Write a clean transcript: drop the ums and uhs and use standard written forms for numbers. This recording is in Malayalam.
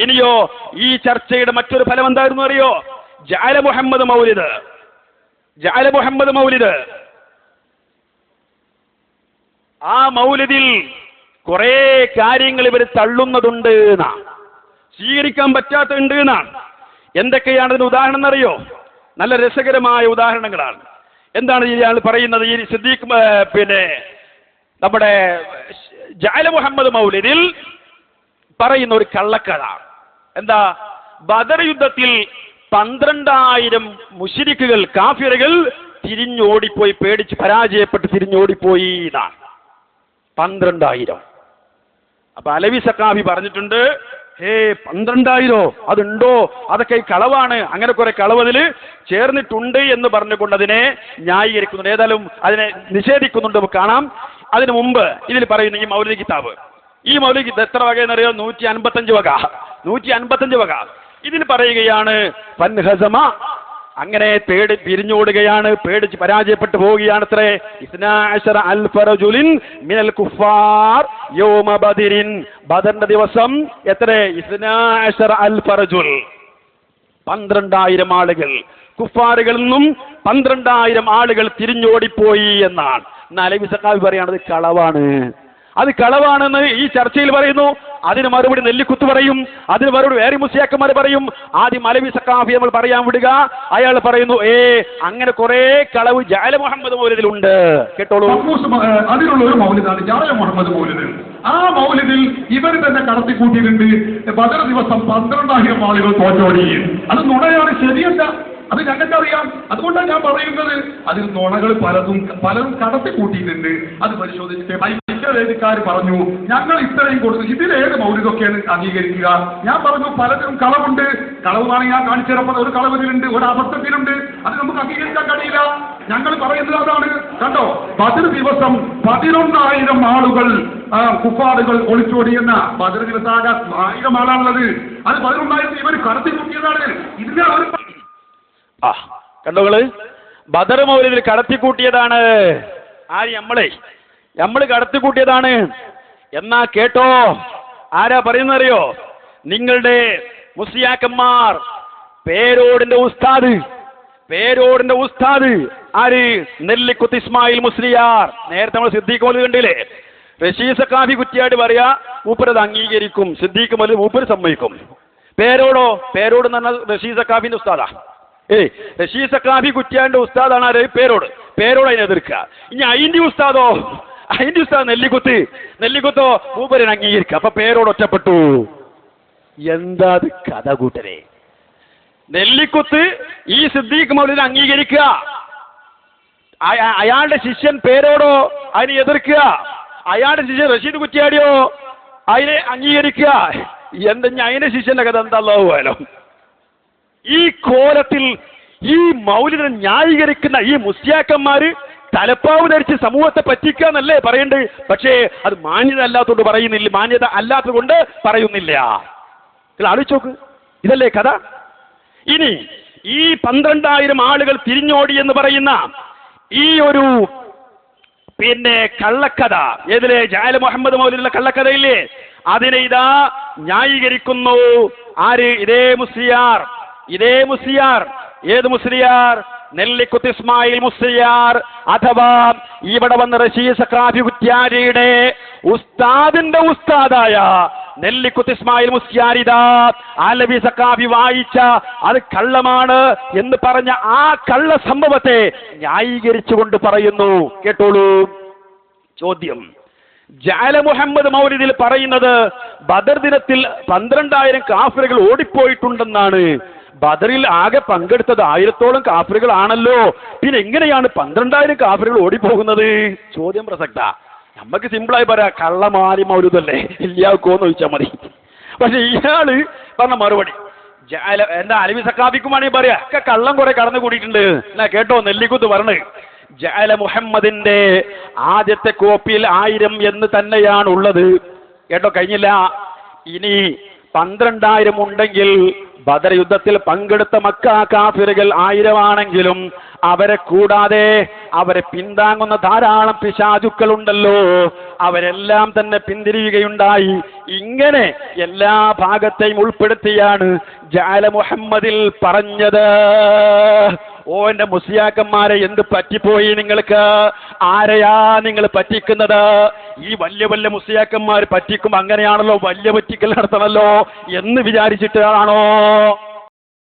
ഇനിയോ ഈ ചർച്ചയുടെ മറ്റൊരു ഫലം എന്തായിരുന്നു അറിയോ? ജഅല മുഹമ്മദ് മൗലിദ്. ആ മൗലിദിൽ കുറെ കാര്യങ്ങൾ ഇവർ തള്ളുന്നതുണ്ട് എന്നാ, സ്വീകരിക്കാൻ പറ്റാത്തുണ്ട് എന്നാണ്. എന്തൊക്കെയാണ് അതിന് ഉദാഹരണം എന്നറിയോ? നല്ല രസകരമായ ഉദാഹരണങ്ങളാണ്. എന്താണ് ഇയാൾ പറയുന്നത്? ഈ സിദ്ദീഖ് നമ്മുടെ ജഅല മുഹമ്മദ് മൗലിദിൽ പറയുന്ന ഒരു കള്ളക്കഥ എന്താ? ബദർ യുദ്ധത്തിൽ 12,000 മുശ്രിക്കുകൾ, കാഫിറുകൾ തിരിഞ്ഞോടിപ്പോയി, പേടിച്ച് പരാജയപ്പെട്ട് തിരിഞ്ഞോടിപ്പോയി എന്നാണ്. 12,000. അപ്പൊ അലവി സഖാഫി പറഞ്ഞിട്ടുണ്ട്, 12,000 അതുണ്ടോ? അതൊക്കെ ഈ കളവാണ്. അങ്ങനെ കുറെ കളവ് അതിൽ ചേർന്നിട്ടുണ്ട് എന്ന് പറഞ്ഞുകൊണ്ട് അതിനെ ന്യായീകരിക്കുന്നുണ്ട്. ഏതായാലും അതിനെ നിഷേധിക്കുന്നുണ്ട്, നമുക്ക് കാണാം. അതിനു മുമ്പ് ഇതിൽ പറയുന്ന ഈ മൗലിദ് കിതാബ്, ഈ മൗലിദ് എത്ര വകയെന്നറിയോ? 155 വക. ഇതിൽ പറയുകയാണ് ഫൻഹസമ, അങ്ങനെ പിരിഞ്ഞോടുകയാണ്, പേടിച്ച് പരാജയപ്പെട്ടു പോവുകയാണ്. അത്രേ 12,000 റജുലിൻ മിനൽ കുഫാർ യൗമ ബദരിൻ, ബദറിന്റെ ദിവസം എത്ര? 12,000 റജുൽ, 12,000 ആളുകൾ. കുഫാറുകളിൽ നിന്നും 12,000 ആളുകൾ തിരിഞ്ഞോടിപ്പോയി എന്നാണ്. എന്നാൽ അലവി സഖാഫി പറയുന്നത് കളവാണ്. അത് കളവാണെന്ന് ഈ ചർച്ചയിൽ പറയുന്നു. അതിന് മറുപടി നെല്ലിക്കുത്ത് പറയും, അതിന് മറുപടി വേറെ മുസ്ലിയാക്കന്മാർ പറയും. ആദ്യം അലവി സഖാഫി നമ്മൾ പറയാൻ വിടുക. അയാൾ പറയുന്നു, അങ്ങനെ കുറെ കളവ് ജഅല മുഹമ്മദ് മൗലിദിലുണ്ട്. കേട്ടോളൂ. അതിനുള്ള ഒരു മൗലിദാണ് ജഅല മുഹമ്മദ് മൗലിദ്. ആ മൗലിദിൽ ഇവർ തന്നെ കടത്തിക്കൂട്ടിയിട്ടുണ്ട്. ബദർ ദിവസം 12,000 ആളുകൾ തോറ്റോടി. അത് നുണയാണ്, ശരിയല്ല. അത് ഞങ്ങൾക്കറിയാം. അതുകൊണ്ടാണ് ഞാൻ പറയുന്നത്, അതിൽ നുണകൾ പലതും കടത്തിക്കൂട്ടിയിട്ടുണ്ട്. അത് പരിശോധിച്ചിട്ട് വേദിക്കാർ പറഞ്ഞു ഞങ്ങൾ ഇത്രയും കൊടുത്തു, ഇതിലേത് മൗലിദൊക്കെയാണ് അംഗീകരിക്കുക? ഞാൻ പറഞ്ഞു പലതിനും കളവുണ്ട്. കളവാണ് ഞാൻ കാണിച്ചു തരപ്പോൾ ഒരു കളവിലുണ്ട്, ഒരു അബദ്ധത്തിലുണ്ട്. അത് നമുക്ക് അംഗീകരിക്കാൻ കഴിയില്ല. ഞങ്ങൾ പറയുന്നത് അതാണ്. കണ്ടോ, ബദർ ദിവസം 11,000 ആളുകൾ കുഫാറുകൾ ഒളിച്ചോടിയെന്ന ബദർ ദിവസം 1000 ആളാണുള്ളത്. അത് 11,000 ഇവർ കടത്തിക്കൂട്ടിയതാണ്. ഇതിനെ അവർ കണ്ടോള്, ബദർ മൗലിദിൽ കടത്തിക്കൂട്ടിയതാണ്. നമ്മള് കടത്തിക്കൂട്ടിയതാണ്. എന്നാ കേട്ടോ, ആരാ പറയുന്നറിയോ? നിങ്ങളുടെ മുസ്ലിയാക്കന്മാർ, പേരോടിന്റെ ഉസ്താദ് ആര്? നെല്ലിക്കുത്ത് ഇസ്മായിൽ മുസ്ലിയാർ. നേരത്തെ നമ്മൾ സിദ്ദീഖ് മൗലവി കണ്ടില്ലേ? റഷീദ് സഖാഫി കുറ്റിയാട് പറയാ, മൂപ്പരത് അംഗീകരിക്കും. സിദ്ദീഖ് മൗലവി മൂപ്പര് സമ്മതിക്കും. പേരോട് എന്ന് പറഞ്ഞാൽ റഷീദ് സഖാഫിന്റെ ഉസ്താദാ. റഷീദ് സഖാഫി കുറ്റിയാന്റെ ഉസ്താദാണ് ആര്? പേരോട് അതിനെ എതിർക്കുക. ഇനി അതിന്റെ ഉസ്താദ് നെല്ലിക്കുത്തോ മൂപ്പരനെ അംഗീകരിക്കുക. അപ്പൊ പേരോട് ഒറ്റപ്പെട്ടു. എന്താ കഥ കൂട്ടരെ? നെല്ലിക്കുത്ത് ഈ സിദ്ദീഖ് മൗലവിനെ അംഗീകരിക്കുക, അയാളുടെ ശിഷ്യൻ പേരോടോ അതിനെ എതിർക്കുക, അയാളുടെ ശിഷ്യൻ റഷീദ് കുറ്റിയാടിയോ അതിനെ അംഗീകരിക്കുക. അതിന്റെ ശിഷ്യന്റെ കഥ എന്താ പോയാലോ? ഈ കോലത്തിൽ ഈ മൗലിദിനെ ന്യായീകരിക്കുന്ന ഈ മുസ്ലിയാക്കന്മാര് തലപ്പാവ് ധരിച്ച് സമൂഹത്തെ പറ്റിക്കാന്നല്ലേ പറയണ്ടത്? പക്ഷേ അത് മാന്യത അല്ലാത്തതുകൊണ്ട് പറയുന്നില്ല, മാന്യത അല്ലാത്തത് കൊണ്ട് പറയുന്നില്ല. ആലോചിച്ചോക്ക്, ഇതല്ലേ കഥ? ഇനി ഈ 12,000 ആളുകൾ തിരിഞ്ഞോടി എന്ന് പറയുന്ന ഈ ഒരു കള്ളക്കഥ, ഏതിലെ ജഅല മുഹമ്മദ് മൗലിദിലുള്ള കള്ളക്കഥയില്ലേ, അതിനെ ഇതാ ന്യായീകരിക്കുന്നു ആര്? ഇതേ മുസ്ലിയാർ. ഏത് മുസ്ലിയാർ? നെല്ലിക്കുത്ത് ഇസ്മായിൽ മുസ്ലിയാർ, അഥവാ ഇവിടെ വന്ന റഷീദ് സഖാഫി കുറ്റ്യാടിയുടെ ഉസ്താദിന്റെ ഉസ്താദായ നെല്ലിക്കുത്ത് ഇസ്മായിൽ മുസ്ലിയാർ ഇതാ അലവി സഖാഫി വായിച്ച അത് കള്ളമാണ് എന്ന് പറഞ്ഞ ആ കള്ള സംഭവത്തെ ന്യായീകരിച്ചുകൊണ്ട് പറയുന്നു. കേട്ടോളൂ ചോദ്യം. ജഅല മുഹമ്മദ് മൗലിദിൽ പറയുന്നത് ബദർ ദിനത്തിൽ 12,000 കാഫിറുകൾ ഓടിപ്പോയിട്ടുണ്ടെന്നാണ്. ബദറിൽ ആകെ പങ്കെടുത്തത് 1000-ഓളം കാഫിറുകളാണല്ലോ. പിന്നെ എങ്ങനെയാണ് 12,000 കാഫിറുകൾ ഓടിപ്പോകുന്നത്? ചോദ്യം പ്രസക്ത. നമുക്ക് സിമ്പിളായി പറയാം, കള്ളമാലി മൗലിദല്ലേ, ഇല്ലാക്കോന്ന് ചോദിച്ചാൽ മതി. പക്ഷെ ഇയാള് പറഞ്ഞ മറുപടി എന്താ? അലവി സഖാഫിക്കുമാണെങ്കിൽ പറയാ ഒക്കെ കള്ളം കുറെ കടന്നു കൂടിയിട്ടുണ്ട്. എന്നാ കേട്ടോ, നെല്ലിക്കുത്ത് പറഞ്ഞ് ജഅല മുഹമ്മദിന്റെ ആദ്യത്തെ കോപ്പിയിൽ 1000 എന്ന് തന്നെയാണ് ഉള്ളത്. കേട്ടോ, കഴിഞ്ഞില്ല. ഇനി 12,000 ഉണ്ടെങ്കിൽ ബദർ യുദ്ധത്തിൽ പങ്കെടുത്ത മക്ക കാഫിറുകൾ 1000 ആണെങ്കിലും അവരെ കൂടാതെ അവരെ പിന്താങ്ങുന്ന ധാരാളം പിശാചുക്കളുണ്ടല്ലോ, അവരെല്ലാം തന്നെ പിന്തിരിയുകയുണ്ടായി. ഇങ്ങനെ എല്ലാ ഭാഗത്തെയും ഉൾപ്പെടുത്തിയാണ് ജഅല മുഹമ്മദിൽ പറഞ്ഞത്. ഓ എന്റെ മുസ്ലിയാക്കന്മാരെ, എന്ത് പറ്റിപ്പോയി നിങ്ങൾക്ക്? ആരെയാ നിങ്ങൾ പറ്റിക്കുന്നത്? ഈ വലിയ വലിയ മുസ്ലിയാക്കന്മാർ പറ്റിക്കും, അങ്ങനെയാണല്ലോ വലിയ പറ്റിക്കൽ നടത്തണല്ലോ എന്ന് വിചാരിച്ചിട്ടാണോ?